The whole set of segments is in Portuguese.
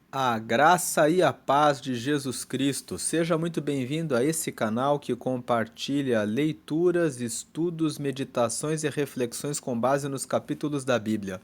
A graça e a paz de Jesus Cristo. Seja muito bem-vindo a esse canal que compartilha leituras, estudos, meditações e reflexões com base nos capítulos da Bíblia.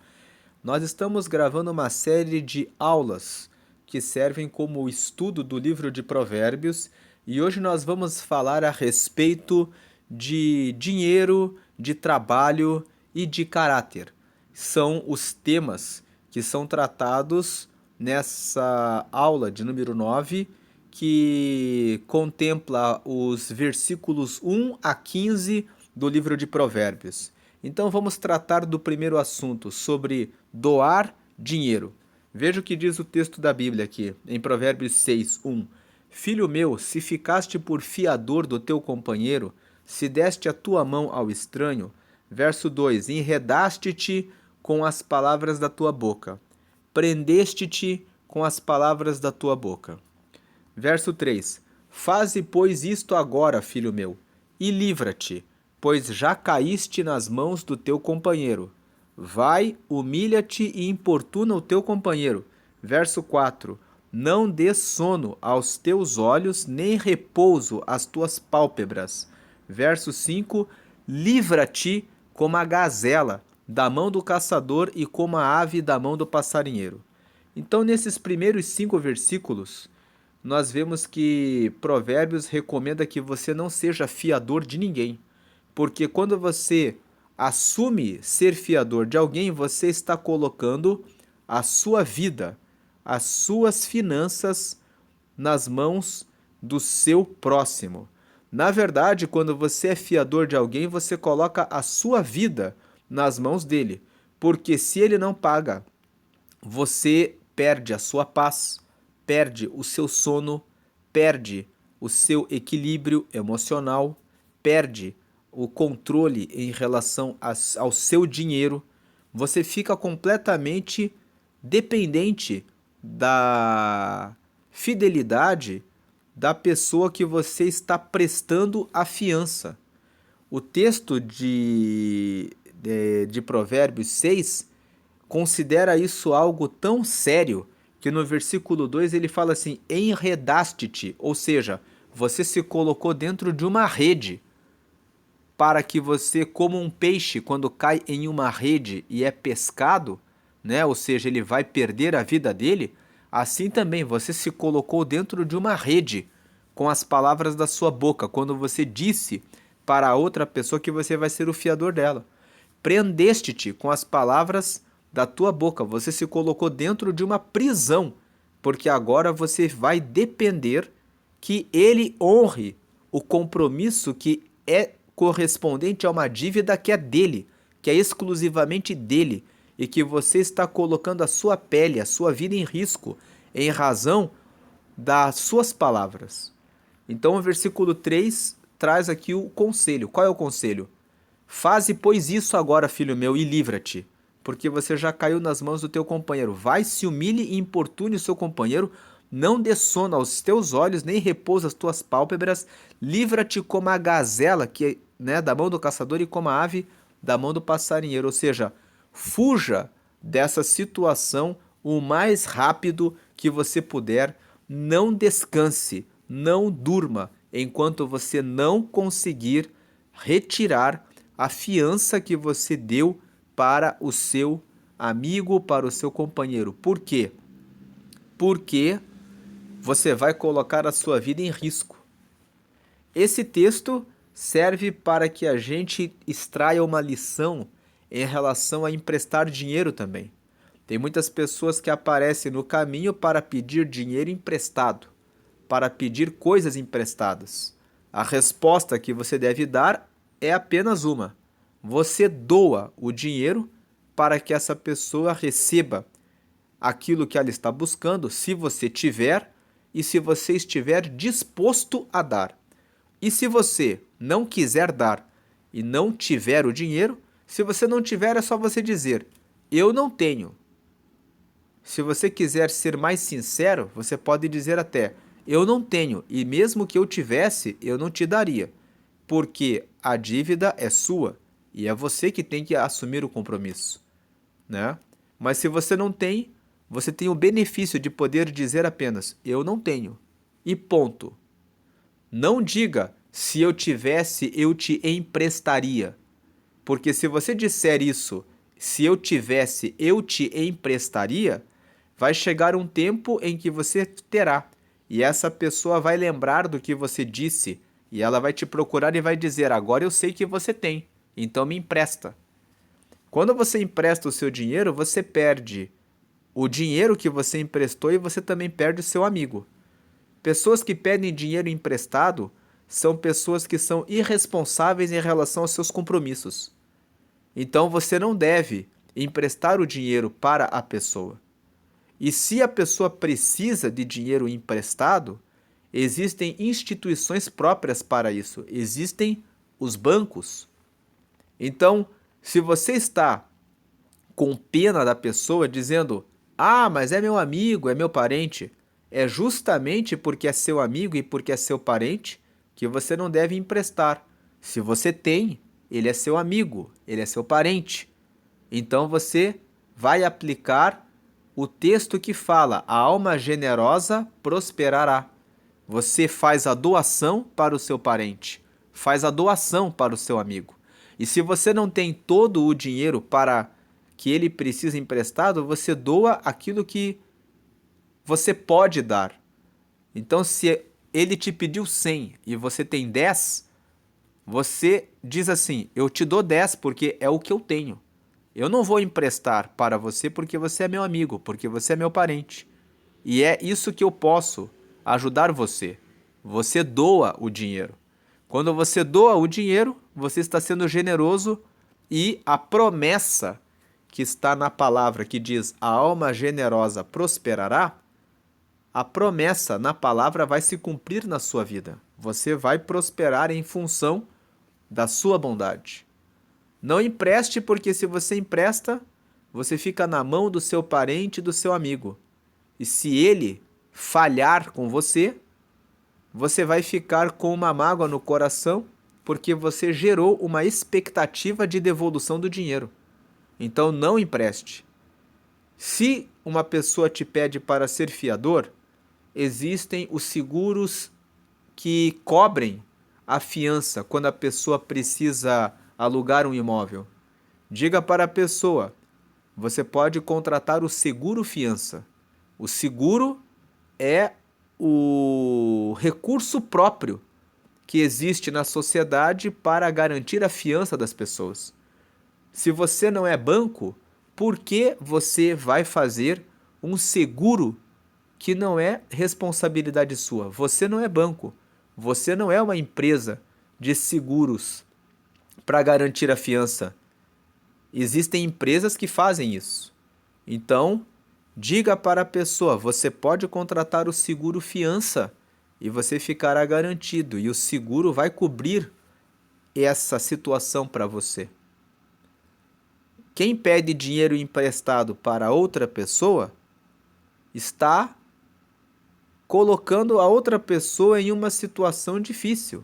Nós estamos gravando uma série de aulas que servem como estudo do livro de Provérbios e hoje nós vamos falar a respeito de dinheiro, de trabalho e de caráter. São os temas que são tratados nessa aula de número 9, que contempla os versículos 1 a 15 do livro de Provérbios. Então vamos tratar do primeiro assunto, sobre doar dinheiro. Veja o que diz o texto da Bíblia aqui, em Provérbios 6, 1. Filho meu, se ficaste por fiador do teu companheiro, se deste a tua mão ao estranho. Verso 2: enredaste-te com as palavras da tua boca, prendeste-te com as palavras da tua boca. Verso 3: faze, pois, isto agora, filho meu, e livra-te, pois já caíste nas mãos do teu companheiro. Vai, humilha-te e importuna o teu companheiro. Verso 4: não dês sono aos teus olhos, nem repouso às tuas pálpebras. Verso 5: livra-te como a gazela da mão do caçador e como a ave da mão do passarinheiro. Então, nesses primeiros 5 versículos, nós vemos que Provérbios recomenda que você não seja fiador de ninguém, porque quando você assume ser fiador de alguém, você está colocando a sua vida, as suas finanças nas mãos do seu próximo. Na verdade, quando você é fiador de alguém, você coloca a sua vida nas mãos dele, porque se ele não paga, você perde a sua paz, perde o seu sono, perde o seu equilíbrio emocional, perde o controle em relação ao seu dinheiro. Você fica completamente dependente da fidelidade da pessoa que você está prestando a fiança. O texto de Provérbios 6 considera isso algo tão sério que no versículo 2 ele fala assim: enredaste-te, ou seja, você se colocou dentro de uma rede para que você, como um peixe, quando cai em uma rede e é pescado, né, ou seja, ele vai perder a vida dele, assim também você se colocou dentro de uma rede com as palavras da sua boca, quando você disse para a outra pessoa que você vai ser o fiador dela. Prendeste-te com as palavras da tua boca, você se colocou dentro de uma prisão, porque agora você vai depender que ele honre o compromisso que é correspondente a uma dívida que é dele, que é exclusivamente dele, e que você está colocando a sua pele, a sua vida em risco, em razão das suas palavras. Então o versículo 3 traz aqui o conselho. Qual é o conselho? Faze, pois, isso agora, filho meu, e livra-te, porque você já caiu nas mãos do teu companheiro. Vai, se humilhe e importune o seu companheiro, não dê sono aos teus olhos, nem repousa as tuas pálpebras, livra-te como a gazela, que, né, da mão do caçador, e como a ave da mão do passarinheiro. Ou seja, fuja dessa situação o mais rápido que você puder, não descanse, não durma, enquanto você não conseguir retirar a fiança que você deu para o seu amigo, para o seu companheiro. Por quê? Porque você vai colocar a sua vida em risco. Esse texto serve para que a gente extraia uma lição em relação a emprestar dinheiro também. Tem muitas pessoas que aparecem no caminho para pedir dinheiro emprestado, para pedir coisas emprestadas. A resposta que você deve dar é apenas uma: você doa o dinheiro para que essa pessoa receba aquilo que ela está buscando, se você tiver e se você estiver disposto a dar. E se você não quiser dar e não tiver o dinheiro, se você não tiver, é só você dizer: eu não tenho. Se você quiser ser mais sincero, você pode dizer até: eu não tenho, e mesmo que eu tivesse, eu não te daria, porque a dívida é sua e é você que tem que assumir o compromisso, né? Mas se você não tem, você tem o benefício de poder dizer apenas: eu não tenho. E ponto. Não diga: se eu tivesse, eu te emprestaria. Porque se você disser isso, se eu tivesse, eu te emprestaria, vai chegar um tempo em que você terá. E essa pessoa vai lembrar do que você disse. E ela vai te procurar e vai dizer: agora eu sei que você tem, então me empresta. Quando você empresta o seu dinheiro, você perde o dinheiro que você emprestou e você também perde o seu amigo. Pessoas que pedem dinheiro emprestado são pessoas que são irresponsáveis em relação aos seus compromissos. Então você não deve emprestar o dinheiro para a pessoa. E se a pessoa precisa de dinheiro emprestado, existem instituições próprias para isso. Existem os bancos. Então, se você está com pena da pessoa dizendo: "Ah, mas é meu amigo, é meu parente", é justamente porque é seu amigo e porque é seu parente que você não deve emprestar. Se você tem, ele é seu amigo, ele é seu parente. Então você vai aplicar o texto que fala: a alma generosa prosperará. Você faz a doação para o seu parente, faz a doação para o seu amigo. E se você não tem todo o dinheiro para que ele precisa emprestado, você doa aquilo que você pode dar. Então, se ele te pediu 100 e você tem 10, você diz assim: eu te dou 10 porque é o que eu tenho. Eu não vou emprestar para você porque você é meu amigo, porque você é meu parente. E é isso que eu posso ajudar você. Você doa o dinheiro. Quando você doa o dinheiro, você está sendo generoso e a promessa que está na palavra que diz: a alma generosa prosperará, a promessa na palavra vai se cumprir na sua vida. Você vai prosperar em função da sua bondade. Não empreste, porque se você empresta, você fica na mão do seu parente e do seu amigo. E se ele falhar com você, você vai ficar com uma mágoa no coração, porque você gerou uma expectativa de devolução do dinheiro. Então não empreste. Se uma pessoa te pede para ser fiador, existem os seguros que cobrem a fiança quando a pessoa precisa alugar um imóvel. Diga para a pessoa: você pode contratar o seguro fiança. O seguro é o recurso próprio que existe na sociedade para garantir a fiança das pessoas. Se você não é banco, por que você vai fazer um seguro que não é responsabilidade sua? Você não é banco. Você não é uma empresa de seguros para garantir a fiança. Existem empresas que fazem isso. Então, diga para a pessoa: você pode contratar o seguro fiança e você ficará garantido, e o seguro vai cobrir essa situação para você. Quem pede dinheiro emprestado para outra pessoa está colocando a outra pessoa em uma situação difícil.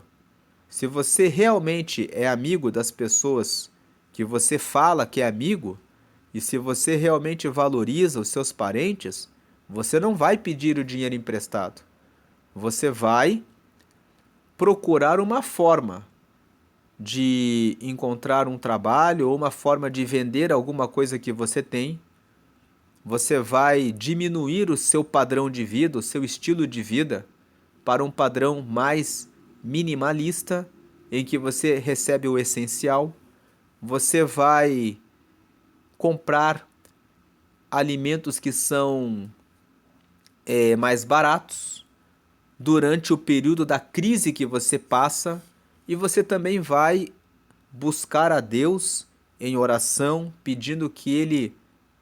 Se você realmente é amigo das pessoas que você fala que é amigo, e se você realmente valoriza os seus parentes, você não vai pedir o dinheiro emprestado. Você vai procurar uma forma de encontrar um trabalho ou uma forma de vender alguma coisa que você tem. Você vai diminuir o seu padrão de vida, o seu estilo de vida, para um padrão mais minimalista, em que você recebe o essencial. Você vai comprar alimentos que são mais baratos durante o período da crise que você passa, e você também vai buscar a Deus em oração, pedindo que Ele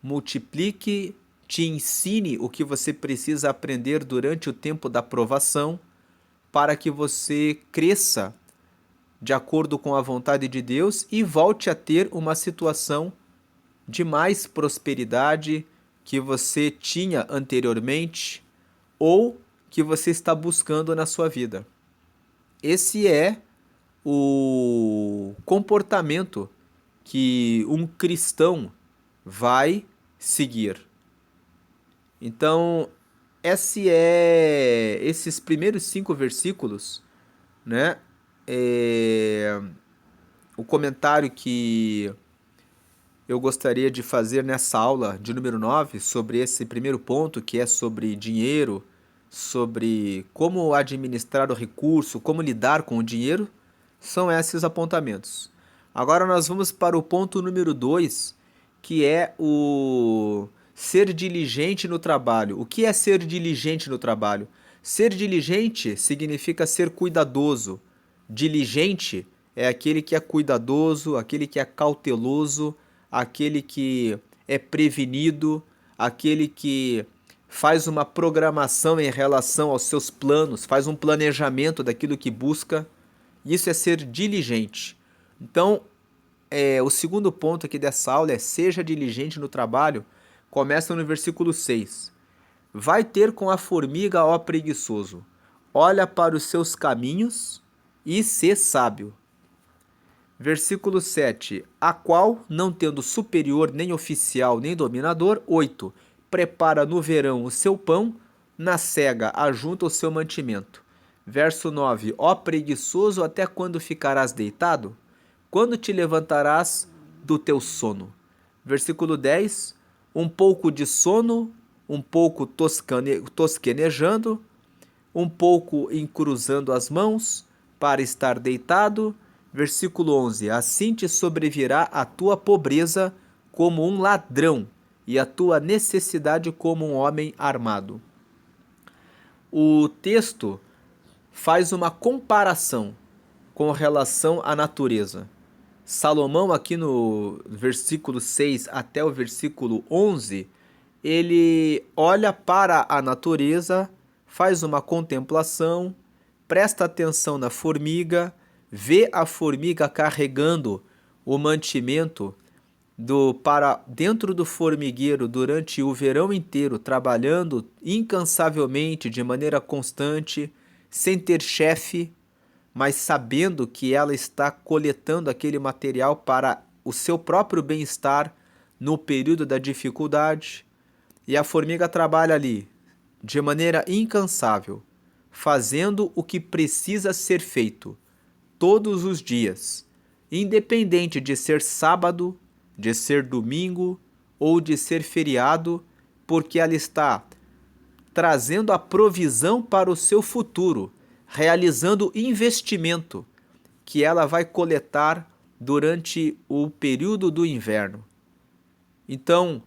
multiplique, te ensine o que você precisa aprender durante o tempo da provação, para que você cresça de acordo com a vontade de Deus e volte a ter uma situação de mais prosperidade que você tinha anteriormente ou que você está buscando na sua vida. Esse é o comportamento que um cristão vai seguir. Então, esses primeiros 5 versículos, né? É, o comentário que eu gostaria de fazer nessa aula de número 9 sobre esse primeiro ponto, que é sobre dinheiro, sobre como administrar o recurso, como lidar com o dinheiro, são esses apontamentos. Agora nós vamos para o ponto número 2, que é o ser diligente no trabalho. O que é ser diligente no trabalho? Ser diligente significa ser cuidadoso. Diligente é aquele que é cuidadoso, aquele que é cauteloso, aquele que é prevenido, aquele que faz uma programação em relação aos seus planos, faz um planejamento daquilo que busca. Isso é ser diligente. Então, o segundo ponto aqui dessa aula é seja diligente no trabalho. Começa no versículo 6. Vai ter com a formiga, ó preguiçoso, olha para os seus caminhos e sê sábio. Versículo 7. A qual, não tendo superior, nem oficial, nem dominador. 8. Prepara no verão o seu pão, na cega ajunta o seu mantimento. Verso 9. Ó preguiçoso, até quando ficarás deitado? Quando te levantarás do teu sono? Versículo 10. Um pouco de sono, um pouco tosquenejando, um pouco encruzando as mãos para estar deitado. Versículo 11. Assim te sobrevirá a tua pobreza como um ladrão e a tua necessidade como um homem armado. O texto faz uma comparação com relação à natureza. Salomão, aqui no versículo 6 até o versículo 11, ele olha para a natureza, faz uma contemplação, presta atenção na formiga, vê a formiga carregando o mantimento para dentro do formigueiro durante o verão inteiro, trabalhando incansavelmente, de maneira constante, sem ter chefe, mas sabendo que ela está coletando aquele material para o seu próprio bem-estar no período da dificuldade. E a formiga trabalha ali de maneira incansável, fazendo o que precisa ser feito todos os dias, independente de ser sábado, de ser domingo ou de ser feriado, porque ela está trazendo a provisão para o seu futuro, realizando investimento que ela vai coletar durante o período do inverno. Então,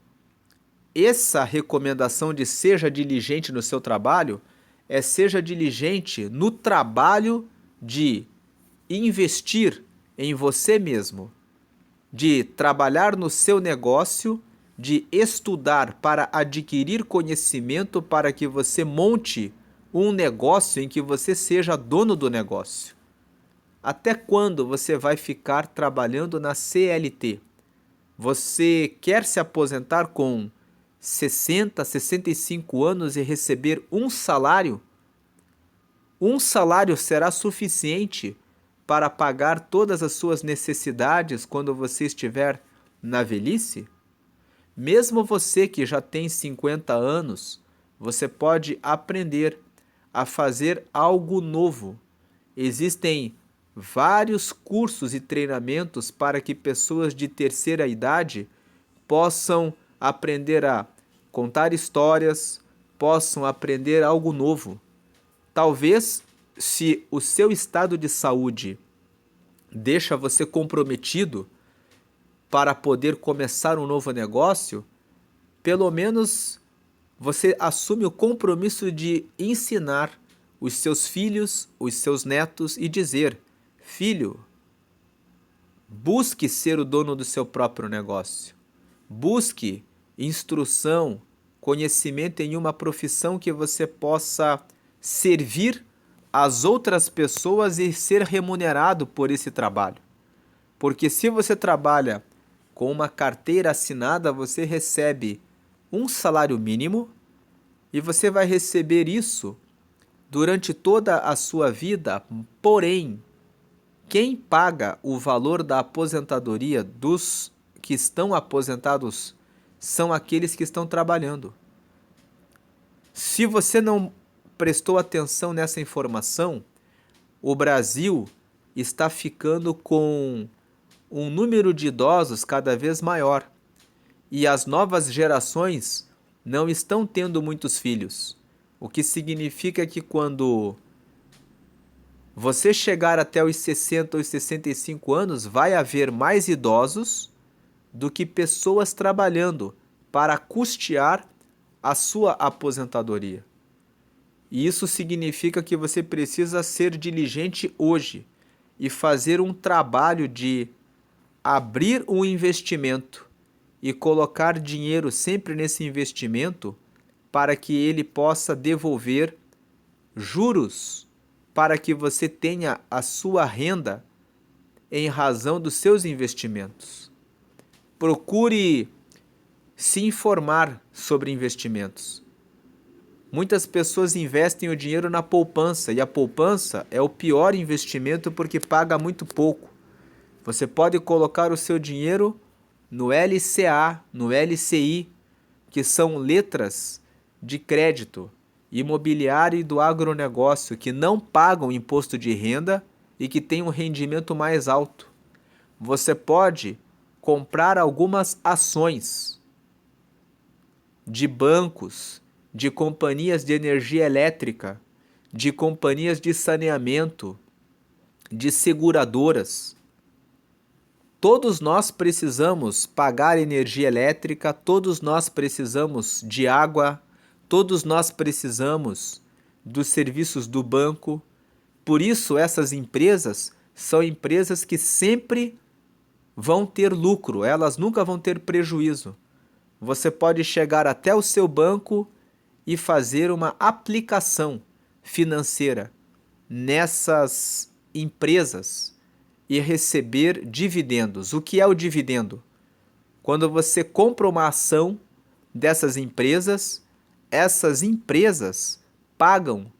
essa recomendação de seja diligente no seu trabalho é seja diligente no trabalho de investir em você mesmo, de trabalhar no seu negócio, de estudar para adquirir conhecimento para que você monte um negócio em que você seja dono do negócio. Até quando você vai ficar trabalhando na CLT? Você quer se aposentar com 60, 65 anos e receber um salário? Um salário será suficiente para pagar todas as suas necessidades quando você estiver na velhice? Mesmo você que já tem 50 anos, você pode aprender a fazer algo novo. Existem vários cursos e treinamentos para que pessoas de terceira idade possam aprender a contar histórias, possam aprender algo novo. Talvez, se o seu estado de saúde deixa você comprometido para poder começar um novo negócio, pelo menos você assume o compromisso de ensinar os seus filhos, os seus netos e dizer: filho, busque ser o dono do seu próprio negócio. Busque instrução, conhecimento em uma profissão que você possa servir as outras pessoas e ser remunerado por esse trabalho. Porque se você trabalha com uma carteira assinada, você recebe um salário mínimo e você vai receber isso durante toda a sua vida. Porém, quem paga o valor da aposentadoria dos que estão aposentados são aqueles que estão trabalhando. Se você não prestou atenção nessa informação, o Brasil está ficando com um número de idosos cada vez maior e as novas gerações não estão tendo muitos filhos. O que significa que quando você chegar até os 60 ou 65 anos, vai haver mais idosos do que pessoas trabalhando para custear a sua aposentadoria. E isso significa que você precisa ser diligente hoje e fazer um trabalho de abrir um investimento e colocar dinheiro sempre nesse investimento para que ele possa devolver juros para que você tenha a sua renda em razão dos seus investimentos. Procure se informar sobre investimentos. Muitas pessoas investem o dinheiro na poupança e a poupança é o pior investimento porque paga muito pouco. Você pode colocar o seu dinheiro no LCA, no LCI, que são letras de crédito imobiliário e do agronegócio que não pagam imposto de renda e que têm um rendimento mais alto. Você pode comprar algumas ações de bancos, de companhias de energia elétrica, de companhias de saneamento, de seguradoras. Todos nós precisamos pagar energia elétrica, todos nós precisamos de água, todos nós precisamos dos serviços do banco. Por isso, essas empresas são empresas que sempre vão ter lucro, elas nunca vão ter prejuízo. Você pode chegar até o seu banco e fazer uma aplicação financeira nessas empresas e receber dividendos. O que é o dividendo? Quando você compra uma ação dessas empresas, essas empresas pagam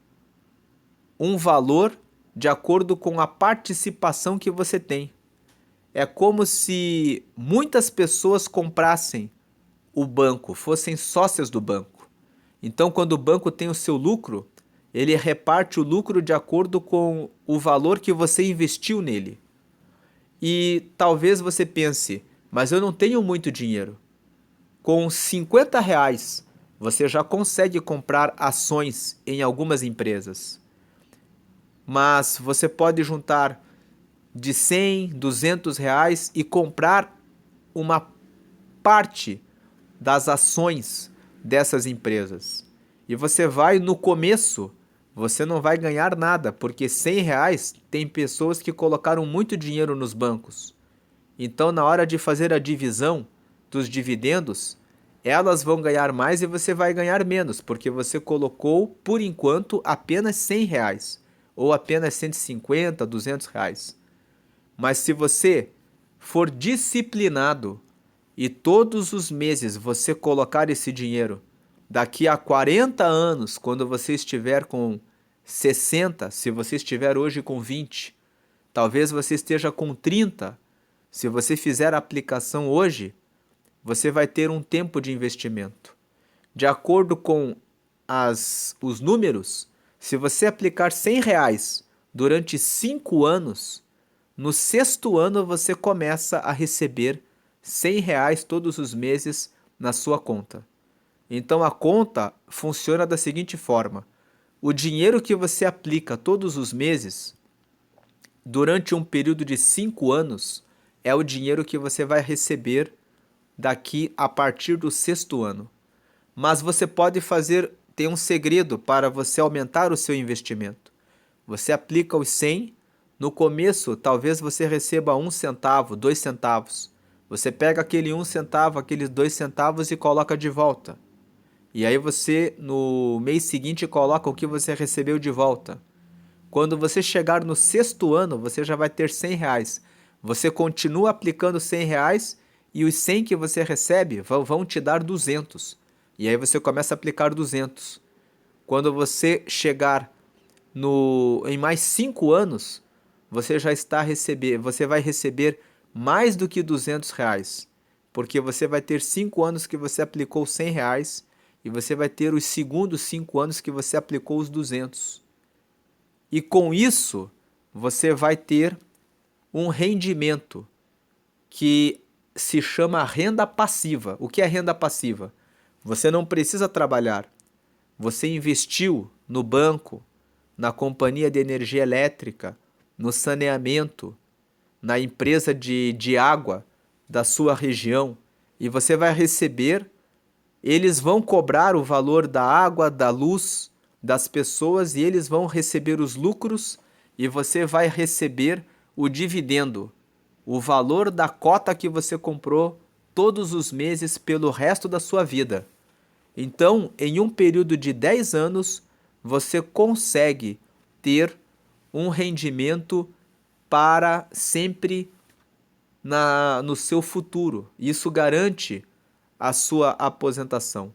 um valor de acordo com a participação que você tem. É como se muitas pessoas comprassem o banco, fossem sócias do banco. Então, quando o banco tem o seu lucro, ele reparte o lucro de acordo com o valor que você investiu nele. E talvez você pense, mas eu não tenho muito dinheiro. Com R$ 50, você já consegue comprar ações em algumas empresas. Mas você pode juntar de 100, R$ 200 e comprar uma parte das ações dessas empresas. E você vai no começo, você não vai ganhar nada, porque R$ 100 tem pessoas que colocaram muito dinheiro nos bancos. Então, na hora de fazer a divisão dos dividendos, elas vão ganhar mais e você vai ganhar menos, porque você colocou, por enquanto, apenas R$ 100 ou apenas 150, R$ 200. Mas se você for disciplinado e todos os meses você colocar esse dinheiro, daqui a 40 anos, quando você estiver com 60, se você estiver hoje com 20, talvez você esteja com 30, se você fizer a aplicação hoje, você vai ter um tempo de investimento. De acordo com os números, se você aplicar R$ 100 durante 5 anos, no sexto ano você começa a receber R$ 100 todos os meses na sua conta. Então a conta funciona da seguinte forma: o dinheiro que você aplica todos os meses, durante um período de 5 anos, é o dinheiro que você vai receber daqui a partir do sexto ano. Mas você pode fazer, tem um segredo para você aumentar o seu investimento. Você aplica os 100, no começo talvez você receba 1 centavo, 2 centavos. Você pega aquele 1 centavo, aqueles 2 centavos e coloca de volta. E aí você, no mês seguinte, coloca o que você recebeu de volta. Quando você chegar no sexto ano, você já vai ter R$ 100. Você continua aplicando R$ 100 e os 100 que você recebe vão te dar 200. E aí você começa a aplicar 200. Quando você chegar em mais 5 anos, você você vai receber mais do que R$ 200, porque você vai ter 5 anos que você aplicou R$ 100 e você vai ter os segundos 5 anos que você aplicou os 200. E com isso, você vai ter um rendimento que se chama renda passiva. O que é renda passiva? Você não precisa trabalhar. Você investiu no banco, na companhia de energia elétrica, no saneamento, na empresa de água da sua região, e você vai receber, eles vão cobrar o valor da água, da luz das pessoas, e eles vão receber os lucros, e você vai receber o dividendo, o valor da cota que você comprou todos os meses pelo resto da sua vida. Então, em um período de 10 anos, você consegue ter um rendimento para sempre no seu futuro. Isso garante a sua aposentação.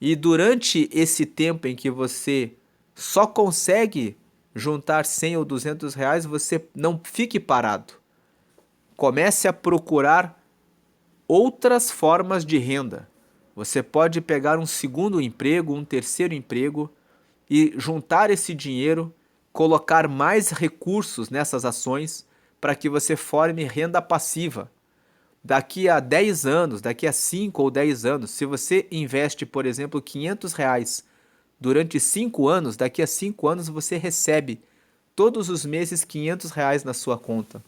E durante esse tempo em que você só consegue juntar 100 ou 200 reais, você não fique parado. Comece a procurar outras formas de renda. Você pode pegar um segundo emprego, um terceiro emprego e juntar esse dinheiro, colocar mais recursos nessas ações para que você forme renda passiva. Daqui a 10 anos, daqui a 5 ou 10 anos, se você investe, por exemplo, 500 reais durante 5 anos, daqui a 5 anos você recebe todos os meses 500 reais na sua conta.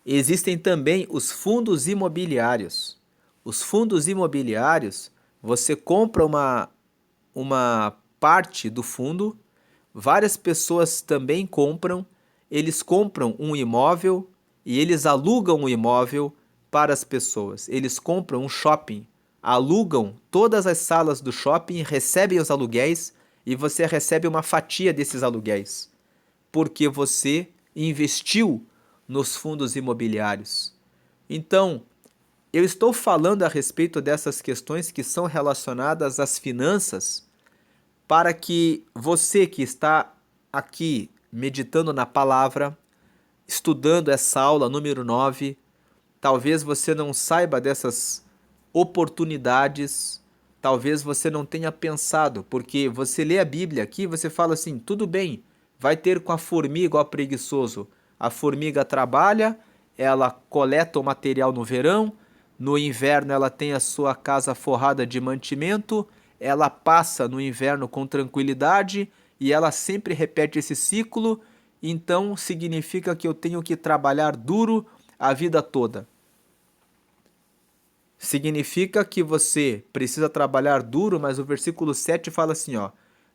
Existem também os fundos imobiliários. Os fundos imobiliários, você compra uma parte do fundo, várias pessoas também compram, eles compram um imóvel e eles alugam o imóvel para as pessoas. Eles compram um shopping, alugam todas as salas do shopping, recebem os aluguéis e você recebe uma fatia desses aluguéis, porque você investiu nos fundos imobiliários. Então, eu estou falando a respeito dessas questões que são relacionadas às finanças para que você que está aqui meditando na palavra, estudando essa aula número 9, talvez você não saiba dessas oportunidades, talvez você não tenha pensado, porque você lê a Bíblia aqui e você fala assim, tudo bem, vai ter com a formiga, ó preguiçoso. A formiga trabalha, ela coleta o material no verão, no inverno ela tem a sua casa forrada de mantimento, ela passa no inverno com tranquilidade e ela sempre repete esse ciclo, então significa que eu tenho que trabalhar duro a vida toda. Significa que você precisa trabalhar duro, mas o versículo 7 fala assim, ó,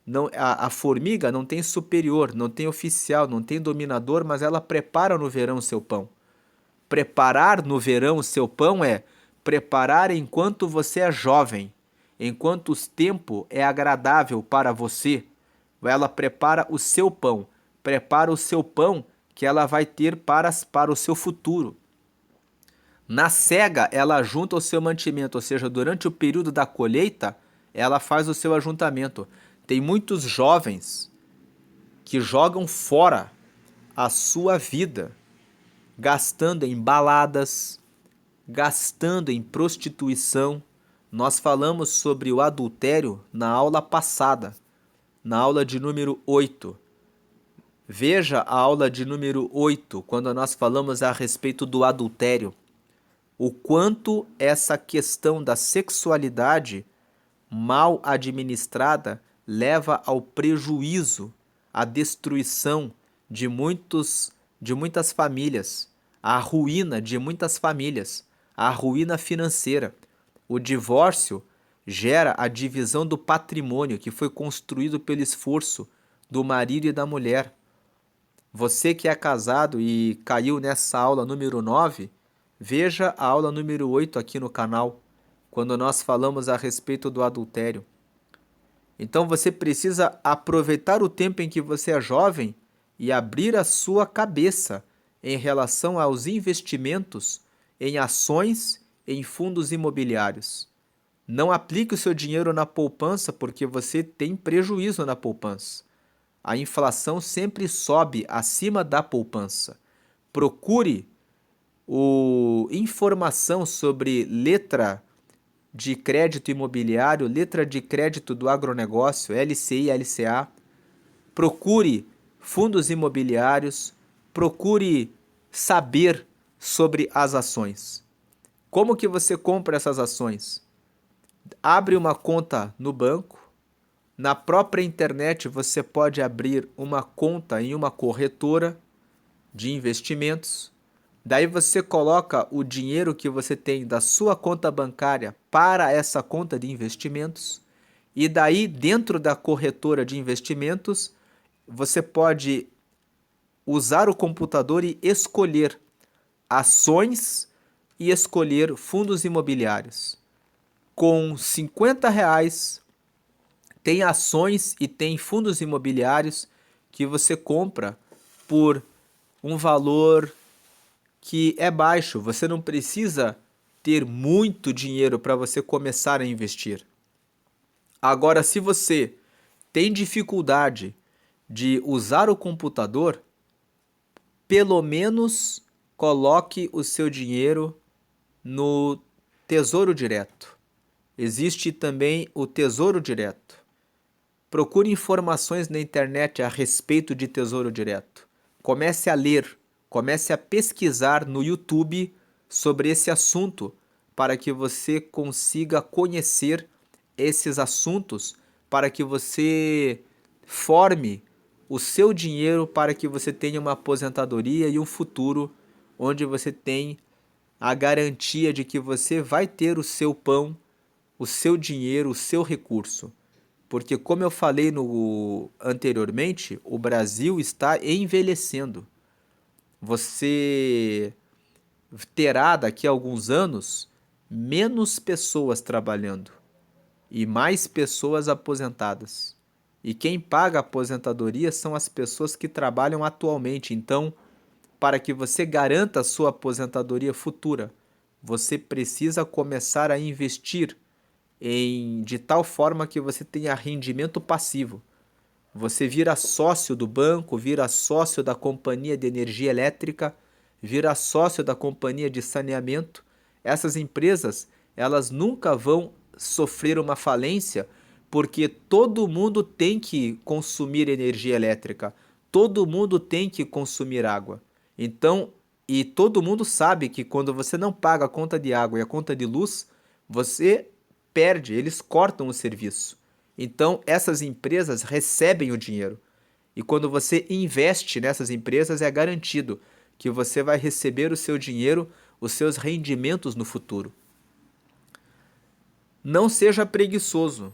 não, a formiga não tem superior, não tem oficial, não tem dominador, mas ela prepara no verão o seu pão. Preparar no verão o seu pão é preparar enquanto você é jovem, enquanto o tempo é agradável para você. Ela prepara o seu pão, prepara o seu pão que ela vai ter para o seu futuro. Na cega, ela ajunta o seu mantimento, ou seja, durante o período da colheita, ela faz o seu ajuntamento. Tem muitos jovens que jogam fora a sua vida, gastando em baladas, gastando em prostituição. Nós falamos sobre o adultério na aula passada, na aula de número 8. Veja a aula de número 8, quando nós falamos a respeito do adultério. O quanto essa questão da sexualidade mal administrada leva ao prejuízo, à destruição de muitas famílias, à ruína de muitas famílias, à ruína financeira. O divórcio gera a divisão do patrimônio que foi construído pelo esforço do marido e da mulher. Você que é casado e caiu nessa aula número 9, veja a aula número 8 aqui no canal, quando nós falamos a respeito do adultério. Então você precisa aproveitar o tempo em que você é jovem e abrir a sua cabeça em relação aos investimentos em ações, em fundos imobiliários. Não aplique o seu dinheiro na poupança porque você tem prejuízo na poupança. A inflação sempre sobe acima da poupança. Procure informação sobre letra de crédito imobiliário, letra de crédito do agronegócio, LCI, LCA. Procure fundos imobiliários, procure saber sobre as ações. Como que você compra essas ações? Abre uma conta no banco. Na própria internet você pode abrir uma conta em uma corretora de investimentos. Daí você coloca o dinheiro que você tem da sua conta bancária para essa conta de investimentos. E daí, dentro da corretora de investimentos, você pode usar o computador e escolher ações e escolher fundos imobiliários. Com R$ 50 tem ações e tem fundos imobiliários que você compra por um valor que é baixo. Você não precisa ter muito dinheiro para você começar a investir. Agora, se você tem dificuldade de usar o computador, pelo menos coloque o seu dinheiro no Tesouro Direto. Existe também o Tesouro Direto. Procure informações na internet a respeito de Tesouro Direto. Comece a ler, comece a pesquisar no YouTube sobre esse assunto para que você consiga conhecer esses assuntos, para que você forme o seu dinheiro para que você tenha uma aposentadoria e um futuro onde você tem a garantia de que você vai ter o seu pão, o seu dinheiro, o seu recurso. Porque, como eu falei anteriormente, o Brasil está envelhecendo. Você terá daqui a alguns anos menos pessoas trabalhando e mais pessoas aposentadas. E quem paga a aposentadoria são as pessoas que trabalham atualmente. Então, para que você garanta a sua aposentadoria futura, você precisa começar a investir de tal forma que você tenha rendimento passivo. Você vira sócio do banco, vira sócio da companhia de energia elétrica, vira sócio da companhia de saneamento. Essas empresas, elas nunca vão sofrer uma falência, porque todo mundo tem que consumir energia elétrica, todo mundo tem que consumir água. Então, e todo mundo sabe que quando você não paga a conta de água e a conta de luz, você perde, eles cortam o serviço. Então, essas empresas recebem o dinheiro. E quando você investe nessas empresas, é garantido que você vai receber o seu dinheiro, os seus rendimentos no futuro. Não seja preguiçoso.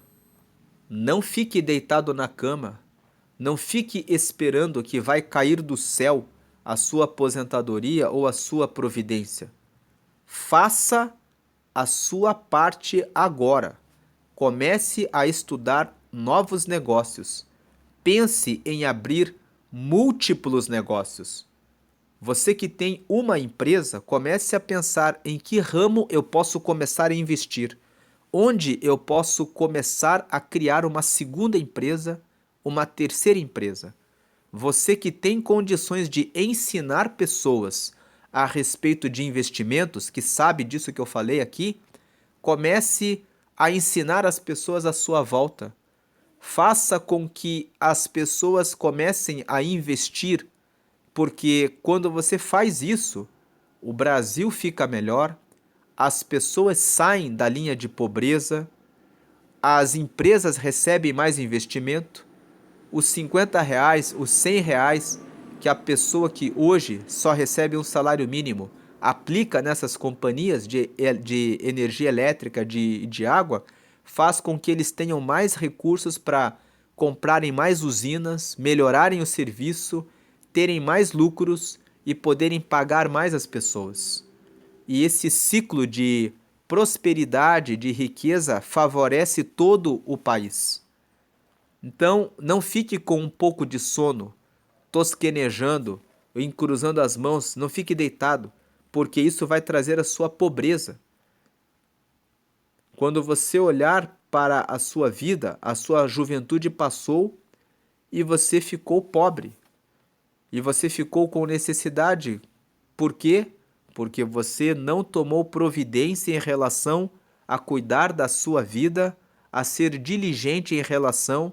Não fique deitado na cama. Não fique esperando que vai cair do céu a sua aposentadoria ou a sua providência. Faça a sua parte agora. Comece a estudar novos negócios. Pense em abrir múltiplos negócios. Você que tem uma empresa, comece a pensar em que ramo eu posso começar a investir. Onde eu posso começar a criar uma segunda empresa, uma terceira empresa. Você que tem condições de ensinar pessoas a respeito de investimentos, que sabe disso que eu falei aqui, comece a ensinar as pessoas à sua volta. Faça com que as pessoas comecem a investir, porque quando você faz isso, o Brasil fica melhor, as pessoas saem da linha de pobreza, as empresas recebem mais investimento, os R$ 50, os R$ 100 que a pessoa que hoje só recebe um salário mínimo aplica nessas companhias de energia elétrica, de água, faz com que eles tenham mais recursos para comprarem mais usinas, melhorarem o serviço, terem mais lucros e poderem pagar mais as pessoas. E esse ciclo de prosperidade, de riqueza, favorece todo o país. Então, não fique com um pouco de sono, tosquenejando, cruzando as mãos, não fique deitado, porque isso vai trazer a sua pobreza. Quando você olhar para a sua vida, a sua juventude passou e você ficou pobre. E você ficou com necessidade. Por quê? Porque você não tomou providência em relação a cuidar da sua vida, a ser diligente em relação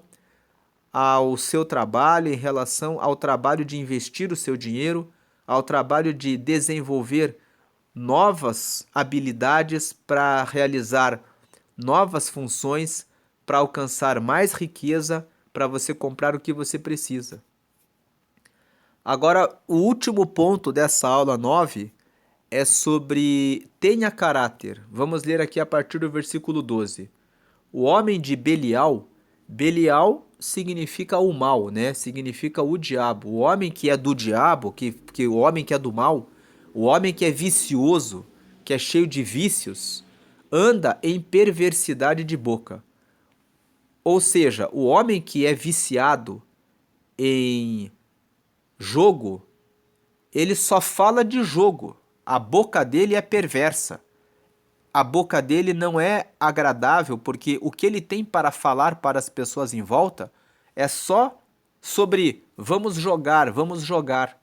ao seu trabalho, em relação ao trabalho de investir o seu dinheiro, ao trabalho de desenvolver novas habilidades para realizar novas funções, para alcançar mais riqueza, para você comprar o que você precisa. Agora, o último ponto dessa aula 9 é sobre tenha caráter. Vamos ler aqui a partir do versículo 12. O homem de Belial, Belial significa o mal, né? Significa o diabo. O homem que é do diabo, o homem que é do mal, o homem que é vicioso, que é cheio de vícios, anda em perversidade de boca. Ou seja, o homem que é viciado em jogo, ele só fala de jogo. A boca dele é perversa. A boca dele não é agradável, porque o que ele tem para falar para as pessoas em volta é só sobre vamos jogar, vamos jogar.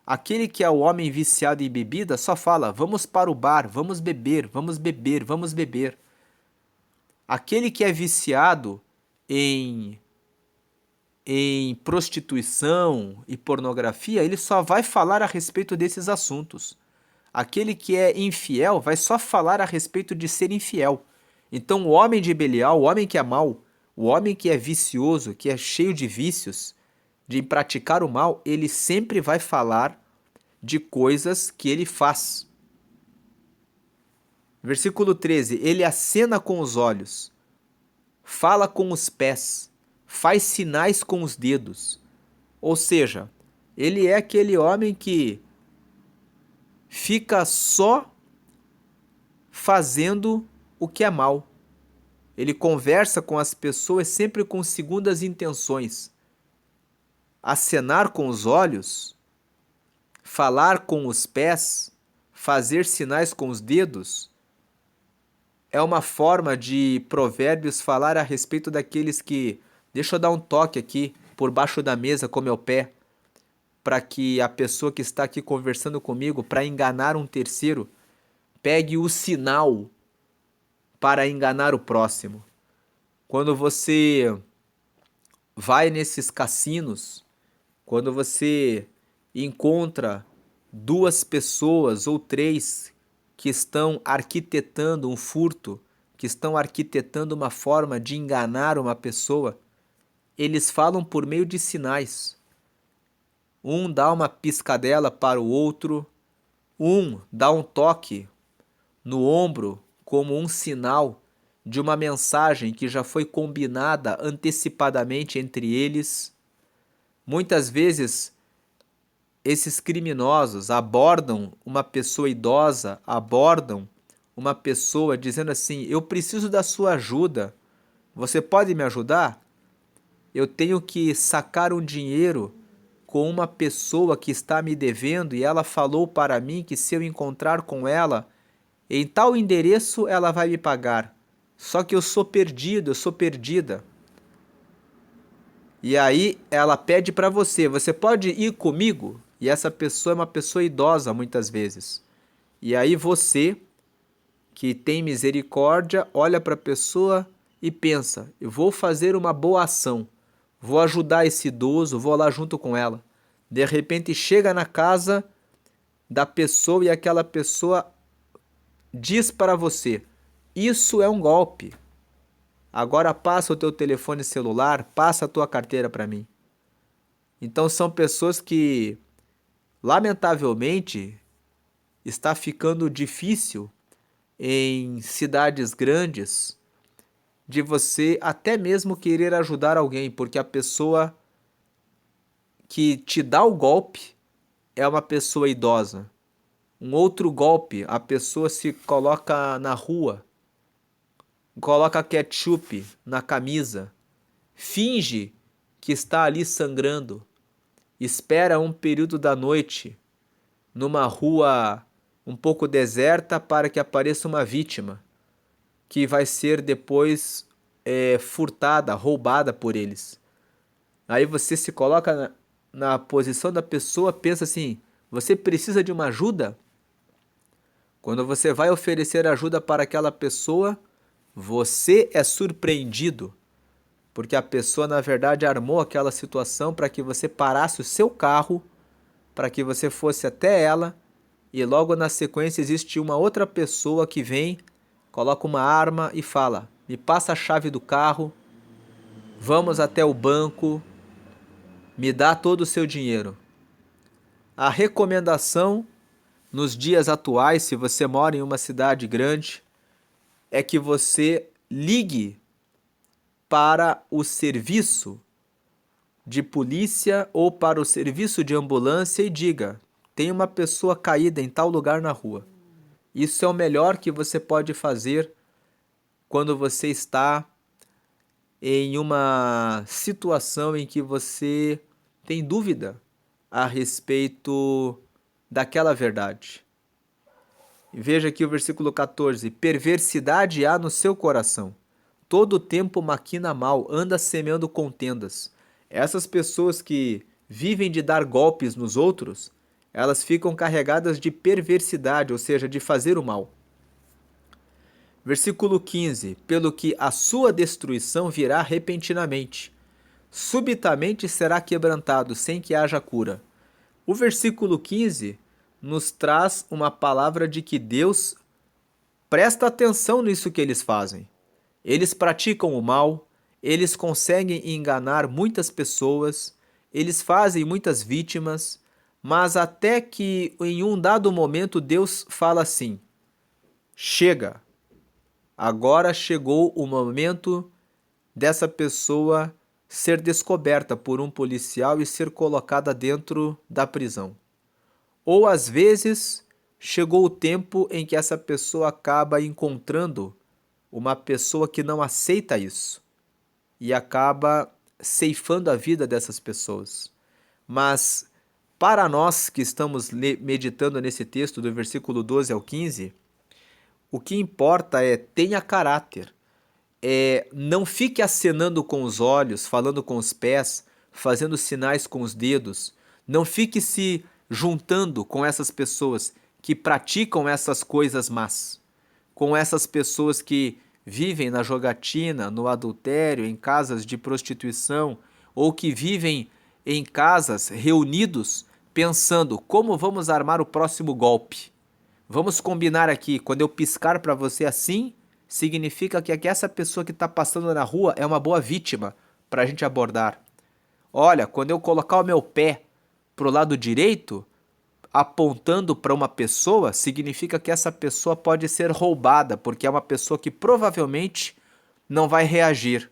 Aquele que é o homem viciado em bebida só fala vamos para o bar, vamos beber, vamos beber, vamos beber. Aquele que é viciado em prostituição e pornografia, ele só vai falar a respeito desses assuntos. Aquele que é infiel vai só falar a respeito de ser infiel. Então, o homem de Belial, o homem que é mau, o homem que é vicioso, que é cheio de vícios, de praticar o mal, ele sempre vai falar de coisas que ele faz. Versículo 13: ele acena com os olhos, fala com os pés, faz sinais com os dedos. Ou seja, ele é aquele homem que fica só fazendo o que é mal. Ele conversa com as pessoas sempre com segundas intenções. Acenar com os olhos, falar com os pés, fazer sinais com os dedos, é uma forma de Provérbios falar a respeito daqueles que... Deixa eu dar um toque aqui por baixo da mesa com meu pé, para que a pessoa que está aqui conversando comigo, para enganar um terceiro, pegue o sinal para enganar o próximo. Quando você vai nesses cassinos, quando você encontra duas pessoas ou três que estão arquitetando um furto, que estão arquitetando uma forma de enganar uma pessoa, eles falam por meio de sinais. Um dá uma piscadela para o outro, um dá um toque no ombro como um sinal de uma mensagem que já foi combinada antecipadamente entre eles. Muitas vezes, esses criminosos abordam uma pessoa idosa, abordam uma pessoa dizendo assim: eu preciso da sua ajuda, você pode me ajudar? Eu tenho que sacar um dinheiro com uma pessoa que está me devendo e ela falou para mim que se eu encontrar com ela em tal endereço ela vai me pagar. Só que eu sou perdido, eu sou perdida. E aí ela pede para você, você pode ir comigo? E essa pessoa é uma pessoa idosa muitas vezes. E aí você, que tem misericórdia, olha para a pessoa e pensa, eu vou fazer uma boa ação. Vou ajudar esse idoso, vou lá junto com ela. De repente chega na casa da pessoa e aquela pessoa diz para você: isso é um golpe. Agora passa o teu telefone celular, passa a tua carteira para mim. Então são pessoas que, lamentavelmente, está ficando difícil em cidades grandes de você até mesmo querer ajudar alguém, porque a pessoa que te dá o golpe é uma pessoa idosa. Um outro golpe, a pessoa se coloca na rua, coloca ketchup na camisa, finge que está ali sangrando, espera um período da noite numa rua um pouco deserta para que apareça uma vítima que vai ser depois furtada, roubada por eles. Aí você se coloca na posição da pessoa, pensa assim: você precisa de uma ajuda? Quando você vai oferecer ajuda para aquela pessoa, Você é surpreendido, porque a pessoa, na verdade, armou aquela situação para que você parasse o seu carro, para que você fosse até ela, e logo na sequência existe uma outra pessoa que vem, coloca uma arma e fala: me passa a chave do carro, vamos até o banco, me dá todo o seu dinheiro. A recomendação nos dias atuais, se você mora em uma cidade grande, é que você ligue para o serviço de polícia ou para o serviço de ambulância e diga: tem uma pessoa caída em tal lugar na rua. Isso é o melhor que você pode fazer quando você está em uma situação em que você tem dúvida a respeito daquela verdade. Veja aqui o versículo 14: perversidade há no seu coração. Todo o tempo maquina mal, anda semeando contendas. Essas pessoas que vivem de dar golpes nos outros, elas ficam carregadas de perversidade, ou seja, de fazer o mal. Versículo 15: pelo que a sua destruição virá repentinamente. Subitamente será quebrantado, sem que haja cura. O versículo 15 nos traz uma palavra de que Deus presta atenção nisso que eles fazem. Eles praticam o mal, eles conseguem enganar muitas pessoas, eles fazem muitas vítimas, mas até que em um dado momento Deus fala assim: chega, agora chegou o momento dessa pessoa ser descoberta por um policial e ser colocada dentro da prisão. Ou às vezes chegou o tempo em que essa pessoa acaba encontrando uma pessoa que não aceita isso e acaba ceifando a vida dessas pessoas. Mas para nós que estamos meditando nesse texto do versículo 12 ao 15, o que importa é tenha caráter. Não fique acenando com os olhos, falando com os pés, fazendo sinais com os dedos. Não fique se juntando com essas pessoas que praticam essas coisas más, com essas pessoas que vivem na jogatina, no adultério, em casas de prostituição, ou que vivem em casas reunidos pensando como vamos armar o próximo golpe. Vamos combinar aqui, quando eu piscar para você assim, significa que essa pessoa que está passando na rua é uma boa vítima para a gente abordar. Olha, quando eu colocar o meu pé pro lado direito, apontando para uma pessoa, significa que essa pessoa pode ser roubada, porque é uma pessoa que provavelmente não vai reagir.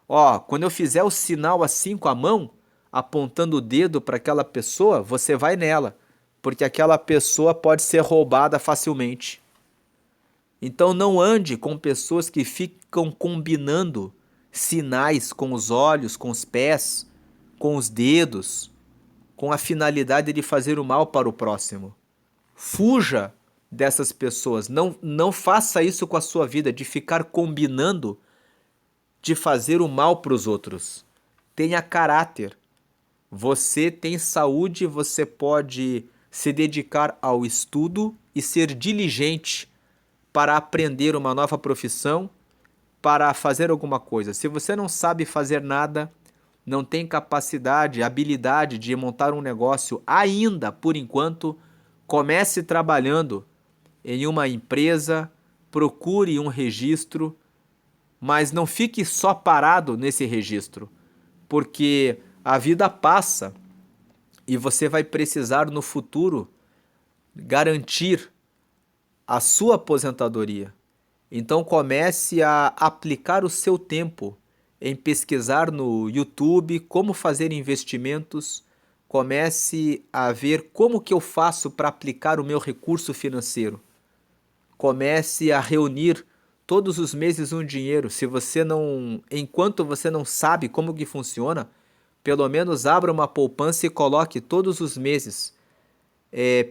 Ó, quando eu fizer o sinal assim com a mão, apontando o dedo para aquela pessoa, você vai nela, porque aquela pessoa pode ser roubada facilmente. Então não ande com pessoas que ficam combinando sinais com os olhos, com os pés, com os dedos, com a finalidade de fazer o mal para o próximo. Fuja dessas pessoas. Não faça isso com a sua vida, de ficar combinando de fazer o mal para os outros. Tenha caráter. Você tem saúde, você pode se dedicar ao estudo e ser diligente para aprender uma nova profissão, para fazer alguma coisa. Se você não sabe fazer nada, não tem capacidade, habilidade de montar um negócio ainda, por enquanto, comece trabalhando em uma empresa, procure um registro, mas não fique só parado nesse registro, porque a vida passa e você vai precisar no futuro garantir a sua aposentadoria. Então comece a aplicar o seu tempo em pesquisar no YouTube como fazer investimentos, comece a ver como que eu faço para aplicar o meu recurso financeiro. Comece a reunir todos os meses um dinheiro. Se você não, enquanto você não sabe como que funciona, pelo menos abra uma poupança e coloque todos os meses,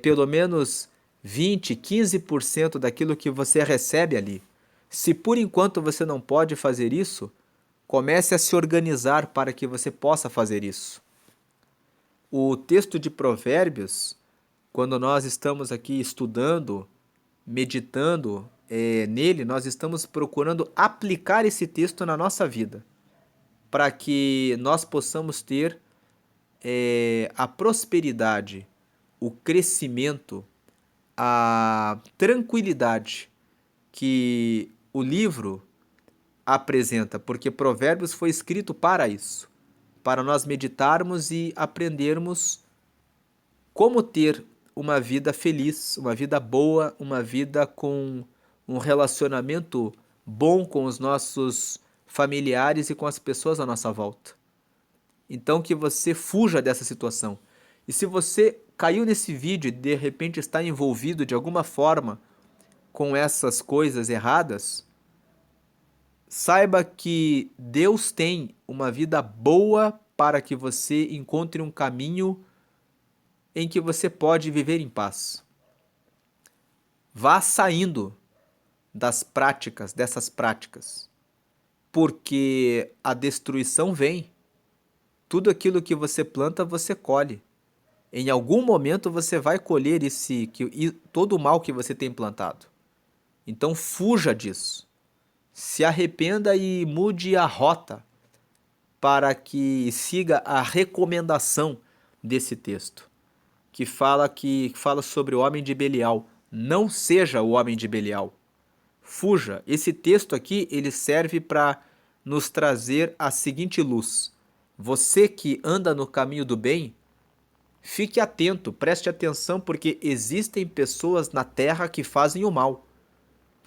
pelo menos 20, 15% daquilo que você recebe ali. Se por enquanto você não pode fazer isso, comece a se organizar para que você possa fazer isso. O texto de Provérbios, quando nós estamos aqui estudando, meditando nele, nós estamos procurando aplicar esse texto na nossa vida, para que nós possamos ter a prosperidade, o crescimento, a tranquilidade que o livro apresenta, porque Provérbios foi escrito para isso, para nós meditarmos e aprendermos como ter uma vida feliz, uma vida boa, uma vida com um relacionamento bom com os nossos familiares e com as pessoas à nossa volta. Então que você fuja dessa situação. E se você caiu nesse vídeo e de repente está envolvido de alguma forma com essas coisas erradas, saiba que Deus tem uma vida boa para que você encontre um caminho em que você pode viver em paz. Vá saindo dessas práticas, porque a destruição vem. Tudo aquilo que você planta, você colhe. Em algum momento você vai colher todo o mal que você tem plantado. Então fuja disso. Se arrependa e mude a rota para que siga a recomendação desse texto, que fala sobre o homem de Belial. Não seja o homem de Belial. Fuja. Esse texto aqui, ele serve para nos trazer a seguinte luz. Você que anda no caminho do bem, fique atento, preste atenção, porque existem pessoas na terra que fazem o mal,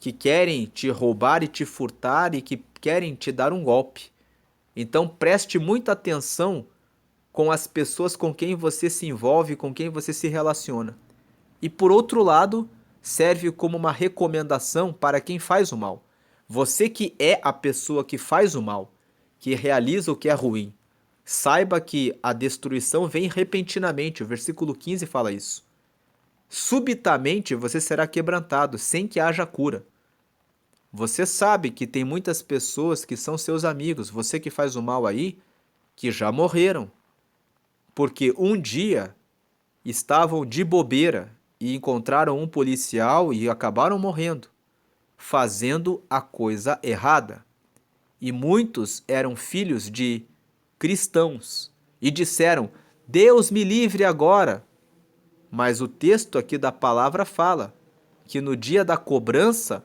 que querem te roubar e te furtar e que querem te dar um golpe. Então preste muita atenção com as pessoas com quem você se envolve, com quem você se relaciona. E por outro lado, serve como uma recomendação para quem faz o mal. Você que é a pessoa que faz o mal, que realiza o que é ruim, saiba que a destruição vem repentinamente. O versículo 15 fala isso. Subitamente você será quebrantado, sem que haja cura. Você sabe que tem muitas pessoas que são seus amigos, você que faz o mal aí, que já morreram, porque um dia estavam de bobeira e encontraram um policial e acabaram morrendo, fazendo a coisa errada. E muitos eram filhos de cristãos e disseram: Deus me livre agora. Mas o texto aqui da palavra fala que no dia da cobrança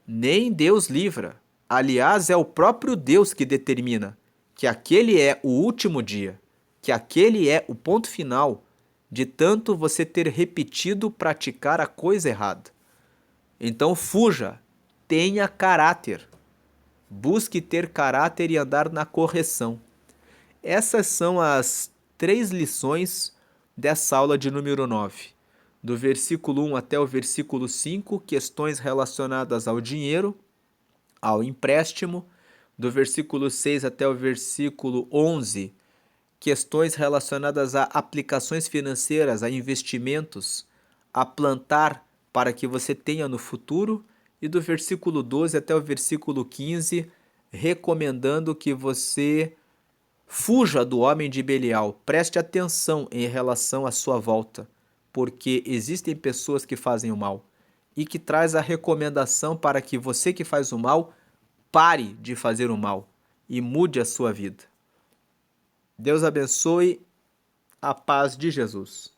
nem Deus livra. Aliás, é o próprio Deus que determina que aquele é o último dia, que aquele é o ponto final de tanto você ter repetido praticar a coisa errada. Então fuja, tenha caráter. Busque ter caráter e andar na correção. Essas são as 3 lições dessa aula de número 9. Do versículo 1 até o versículo 5, questões relacionadas ao dinheiro, ao empréstimo. Do versículo 6 até o versículo 11, questões relacionadas a aplicações financeiras, a investimentos, a plantar para que você tenha no futuro. E do versículo 12 até o versículo 15, recomendando que você fuja do homem de Belial. Preste atenção em relação à sua volta, porque existem pessoas que fazem o mal e que traz a recomendação para que você que faz o mal, pare de fazer o mal e mude a sua vida. Deus abençoe, a paz de Jesus.